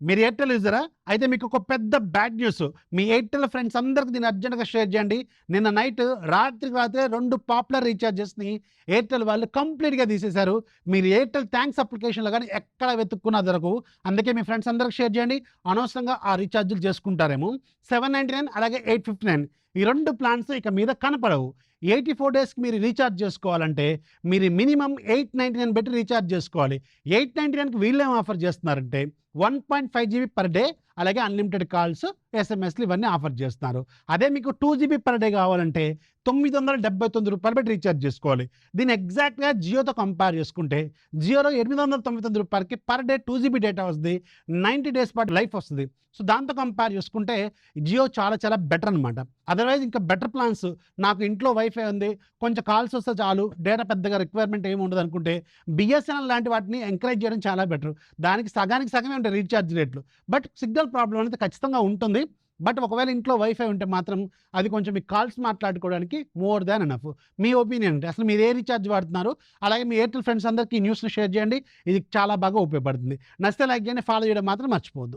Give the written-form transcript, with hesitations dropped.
మీరు ఎయిర్టెల్ యూజరా? అయితే మీకు ఒక పెద్ద బ్యాడ్ న్యూస్. మీ ఎయిర్టెల్ ఫ్రెండ్స్ అందరికి దీన్ని అర్జెంట్‌గా షేర్ చేయండి. నిన్న నైట్ రాత్రికి రాత్రే 2 పాపులర్ రీచార్జెస్‌ని ఎయిర్టెల్ వాళ్ళు కంప్లీట్‌గా తీసేశారు. మీరు ఎయిర్టెల్ థాంక్స్ అప్లికేషన్‌లో గాని ఎక్కడ వెతుక్కున్నా దొరకవు. అందుకే మీ ఫ్రెండ్స్ అందరికి షేర్ చేయండి. అనవసరంగా ఆ రీచార్జ్‌లు చేసుకుంటారేమో. 799 అలాగే 859 ఈ 2 ప్లాన్స్ ఇక మీద కనపడవు. 84 డేస్‌కి మీరు రీచార్జ్ చేసుకోవాలంటే మీరు మినిమమ్ 899 పెట్టి రీచార్జ్ చేసుకోవాలి. 899కి వీళ్ళేం ఆఫర్ చేస్తున్నారంటే 1.5 జీబీ పర్ డే అలాగే అన్‌లిమిటెడ్ కాల్స్, ఎస్ఎంఎస్‌లు ఇవన్నీ ఆఫర్ చేస్తున్నారు. అదే మీకు 2 జీబీ పర్ డే కావాలంటే రూ. 979 పెట్టి రీచార్జ్ చేసుకోవాలి. దీన్ని ఎగ్జాక్ట్‌గా జియోతో కంపేర్ చేసుకుంటే జియోలో రూ. 899కి పర్ డే 2 జీబీ డేటా వస్తది. 90 డేస్ పాటు లైఫ్ వస్తది. సో దాంతో కంపేర్ చేసుకుంటే జియో చాలా చాలా బెటర్ అనమాట. అదర్‌వైజ్ ఇంకా బెటర్ ప్లాన్స్ నాకు ఇంట్లో వైఫై ఉంది. కొంచెం కాల్స్ వస్తే చాలు. డేటా పెద్దగా రిక్వైర్మెంట్ ఏమి ఉండదనుకుంటే బిఎస్ఎన్ఎల్ లాంటి వాటిని ఎంకరేజ్ చేయడం చాలా బెటర్. దానికి సగానికి సగమే ఉంటాయి రీచార్జ్ రేట్లు. బట్ సిగ్నల్ ప్రాబ్లమ్ అనేది ఖచ్చితంగా ఉంటుంది. బట్ ఒకవేళ ఇంట్లో వైఫై ఉంటే మాత్రం అది కొంచెం మీకు కాల్స్ మాట్లాడుకోవడానికి మోర్ దాన్ ఎనఫ్. మీ ఒపీనియన్ ఏంటి? అసలు మీరు ఏ రీచార్జ్ వాడుతున్నారు? అలాగే మీ ఎయిర్టెల్ ఫ్రెండ్స్ అందరికీ ఈ న్యూస్‌ని షేర్ చేయండి. ఇది చాలా బాగా ఉపయోగపడుతుంది. నచ్చితే లైక్ చేయండి. ఫాలో చేయడం మాత్రం మర్చిపోవద్దు.